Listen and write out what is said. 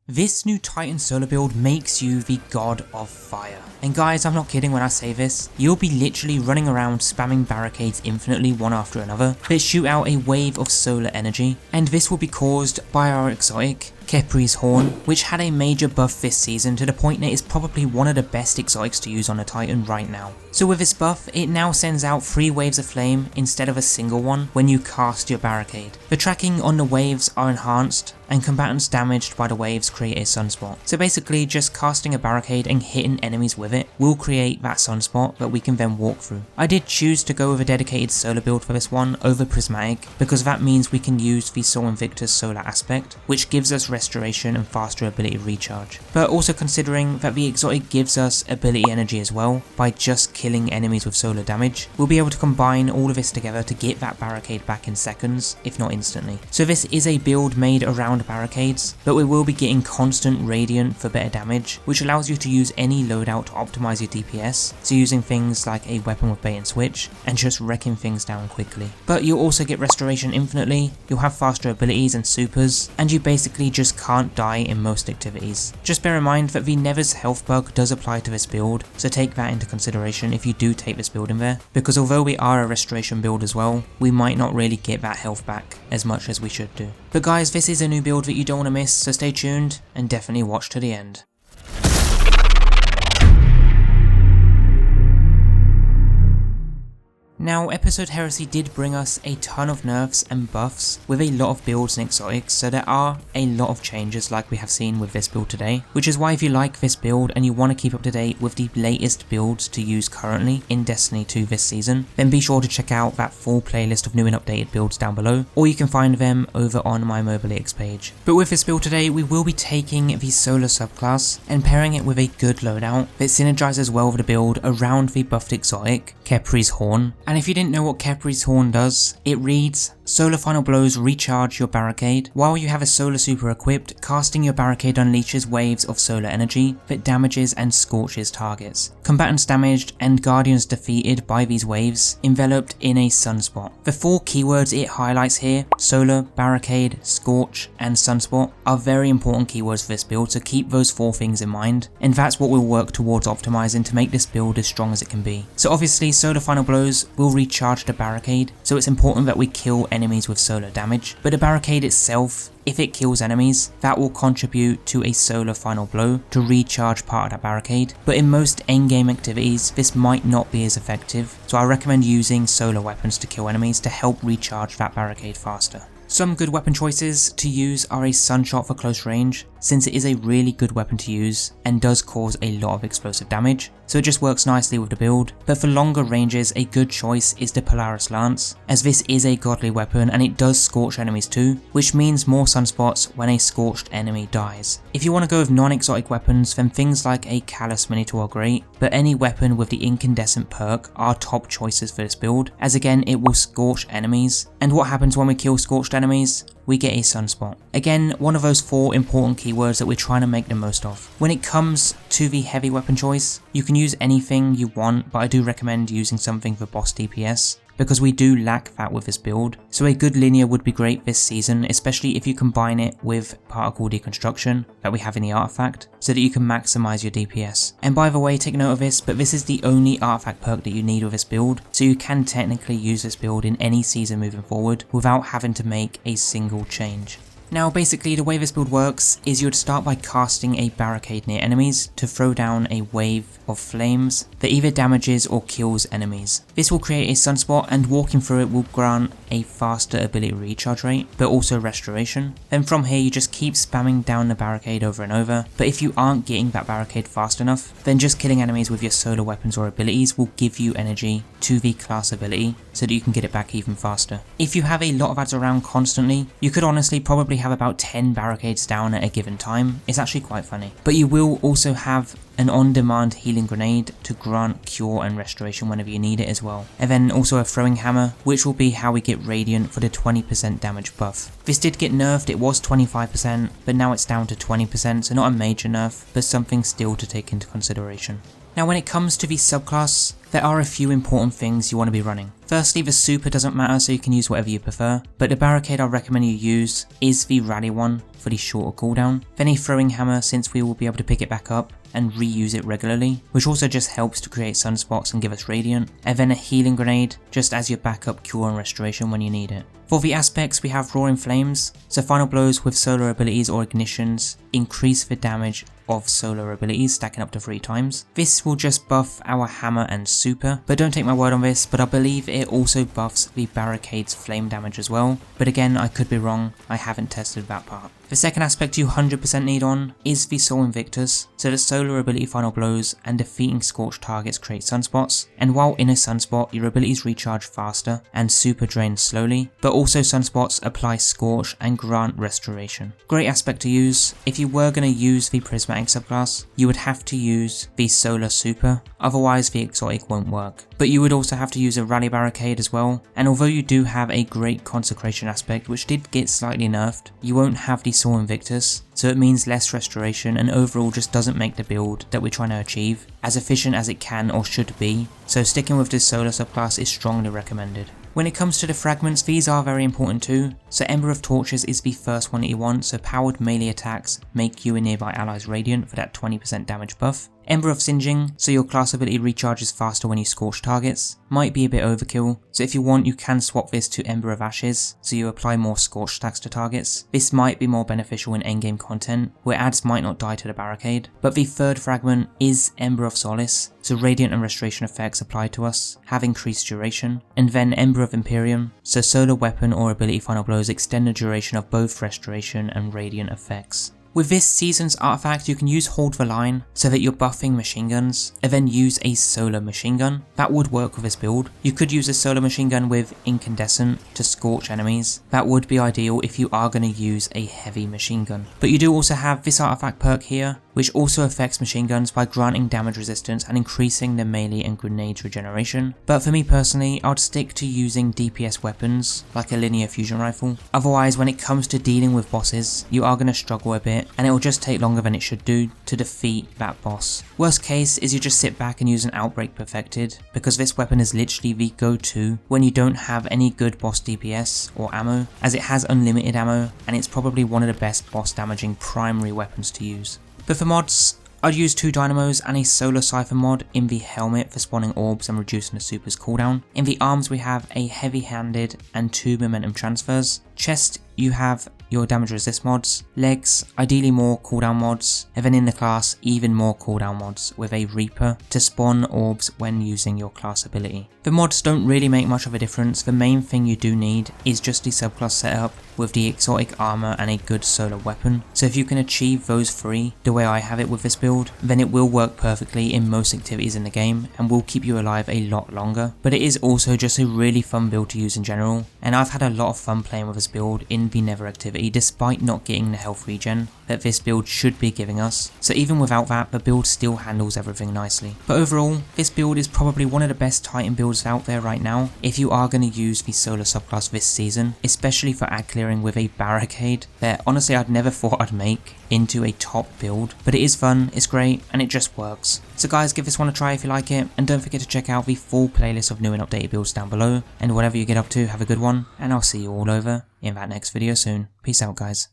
This new Titan solo build makes you the god of fire. And guys, I'm not kidding when I say this, you'll be literally running around spamming barricades infinitely one after another that shoot out a wave of solar energy, and this will be caused by our exotic, Khepri's Horn, which had a major buff this season to the point that it's probably one of the best exotics to use on a Titan right now. So with this buff, it now sends out 3 waves of flame instead of a single one when you cast your barricade. The tracking on the waves are enhanced, and combatants damaged by the waves create a sunspot. So basically just casting a barricade and hitting enemies with it will create that sunspot that we can then walk through. I did choose to go with a dedicated solar build for this one over prismatic because that means we can use the Sol Invictus solar aspect, which gives us restoration and faster ability recharge. But also considering that the exotic gives us ability energy as well by just killing enemies with solar damage, we'll be able to combine all of this together to get that barricade back in seconds, if not instantly. So this is a build made around barricades, but we will be getting constant radiant for better damage, which allows you to use any loadout to optimize your DPS, so using things like a weapon with bait and switch and just wrecking things down quickly. But you'll also get restoration infinitely, you'll have faster abilities and supers, and you basically just can't die in most activities. Just bear in mind that the Never's health bug does apply to this build, so take that into consideration if you do take this build in there, because although we are a restoration build as well, we might not really get that health back as much as we should do. But guys, this is a new build that you don't want to miss, so stay tuned and definitely watch to the end. Now, episode Heresy did bring us a ton of nerfs and buffs with a lot of builds and exotics, so there are a lot of changes like we have seen with this build today, which is why if you like this build and you want to keep up to date with the latest builds to use currently in Destiny 2 this season, then be sure to check out that full playlist of new and updated builds down below, or you can find them over on my Mobilex page. But with this build today, we will be taking the Solar subclass and pairing it with a good loadout that synergizes well with the build around the buffed exotic, Khepri's Horn. And if you didn't know what Khepri's Horn does, it reads, Solar Final Blows recharge your barricade. While you have a solar super equipped, casting your barricade unleashes waves of solar energy that damages and scorches targets. Combatants damaged and guardians defeated by these waves enveloped in a sunspot. The 4 keywords it highlights here, solar, barricade, scorch and sunspot, are very important keywords for this build, so keep those 4 things in mind, and that's what we'll work towards optimizing to make this build as strong as it can be. So obviously Solar Final Blows will recharge the barricade, so it's important that we kill enemies with solar damage, but the barricade itself, if it kills enemies, that will contribute to a solar final blow to recharge part of that barricade, but in most endgame activities this might not be as effective, so I recommend using solar weapons to kill enemies to help recharge that barricade faster. Some good weapon choices to use are a Sunshot for close range, since it is a really good weapon to use and does cause a lot of explosive damage, so it just works nicely with the build. But for longer ranges, a good choice is the Polaris Lance, as this is a godly weapon and it does scorch enemies too, which means more sunspots when a scorched enemy dies. If you want to go with non-exotic weapons, then things like a Callus Minotaur are great, but any weapon with the incandescent perk are top choices for this build, as again it will scorch enemies, and what happens when we kill scorched enemies? We get a sunspot. Again, one of those 4 important keywords that we're trying to make the most of. When it comes to the heavy weapon choice, you can use anything you want, but I do recommend using something for boss DPS, because we do lack that with this build. So a good linear would be great this season, especially if you combine it with particle deconstruction that we have in the artifact, so that you can maximize your DPS. And by the way, take note of this, but this is the only artifact perk that you need with this build, so you can technically use this build in any season moving forward without having to make a single change. Now basically the way this build works is you would start by casting a barricade near enemies to throw down a wave of flames that either damages or kills enemies. This will create a sunspot, and walking through it will grant a faster ability recharge rate, but also restoration. Then from here you just keep spamming down the barricade over and over, but if you aren't getting that barricade fast enough, then just killing enemies with your solar weapons or abilities will give you energy to the class ability so that you can get it back even faster. If you have a lot of ads around constantly, you could honestly probably have about 10 barricades down at a given time. It's actually quite funny. But you will also have an on-demand healing grenade to grant cure and restoration whenever you need it as well. And then also a throwing hammer, which will be how we get radiant for the 20% damage buff. This did get nerfed, it was 25%, but now it's down to 20%, so not a major nerf, but something still to take into consideration. Now when it comes to the subclass, there are a few important things you want to be running. Firstly, the super doesn't matter, so you can use whatever you prefer, but the barricade I recommend you use is the rally one for the shorter cooldown. Then a throwing hammer, since we will be able to pick it back up and reuse it regularly, which also just helps to create sunspots and give us radiant, and then a healing grenade just as your backup cure and restoration when you need it. For the aspects, we have Roaring Flames, so final blows with solar abilities or ignitions increase the damage of solar abilities, stacking up to 3 times. This will just buff our hammer and super, but don't take my word on this, but I believe it also buffs the barricade's flame damage as well, but again I could be wrong, I haven't tested that part. The second aspect you 100% need on is the Soul Invictus, so that solar ability final blows and defeating scorched targets create sunspots, and while in a sunspot your abilities recharge faster and super drain slowly, but also sunspots apply scorch and grant restoration. Great aspect to use. If you were going to use the prismatic subclass, you would have to use the solar super, otherwise the exotic won't work. But you would also have to use a rally barricade as well, and although you do have a great consecration aspect which did get slightly nerfed, you won't have the Soul Invictus, so it means less restoration and overall just doesn't make the build that we're trying to achieve as efficient as it can or should be, so sticking with this solar subclass is strongly recommended. When it comes to the fragments, these are very important too. So Ember of Torches is the first one that you want, so powered melee attacks make you and nearby allies radiant for that 20% damage buff. Ember of Singeing, so your class ability recharges faster when you scorch targets, might be a bit overkill, so if you want you can swap this to Ember of Ashes, so you apply more scorch stacks to targets. This might be more beneficial in endgame content, where ads might not die to the barricade. But the third fragment is Ember of Solace, so radiant and restoration effects applied to us have increased duration, and then Ember of Imperium, so solar weapon or ability final blows extend the duration of both restoration and radiant effects. With this season's artifact, you can use Hold the Line so that you're buffing machine guns, and then use a solar machine gun. That would work with this build. You could use a solar machine gun with Incandescent to scorch enemies. That would be ideal if you are going to use a heavy machine gun. But you do also have this artifact perk here, which also affects machine guns by granting damage resistance and increasing the melee and grenades regeneration. But for me personally, I'd stick to using DPS weapons like a linear fusion rifle. Otherwise, when it comes to dealing with bosses, you are going to struggle a bit, and it will just take longer than it should do to defeat that boss. Worst case is you just sit back and use an Outbreak Perfected, because this weapon is literally the go-to when you don't have any good boss DPS or ammo, as it has unlimited ammo and it's probably one of the best boss damaging primary weapons to use. But for mods, I'd use 2 dynamos and a solar siphon mod in the helmet for spawning orbs and reducing the super's cooldown. In the arms we have a heavy-handed and 2 momentum transfers. Chest, you have your damage resist mods. Legs, ideally more cooldown mods, and then in the class even more cooldown mods with a Reaper to spawn orbs when using your class ability. The mods don't really make much of a difference. The main thing you do need is just the subclass setup with the exotic armor and a good solar weapon. So if you can achieve those 3 the way I have it with this build, then it will work perfectly in most activities in the game and will keep you alive a lot longer. But it is also just a really fun build to use in general, and I've had a lot of fun playing with this build in the Nether activity despite not getting the health regen that this build should be giving us. So even without that, the build still handles everything nicely. But overall, this build is probably one of the best Titan builds out there right now if you are going to use the solar subclass this season, especially for ad clearing with a barricade that honestly I'd never thought I'd make into a top build. But it is fun, it's great, and it just works. So guys, give this one a try if you like it, and don't forget to check out the full playlist of new and updated builds down below, and whatever you get up to, have a good one, and I'll see you all over in that next video soon. Peace out guys.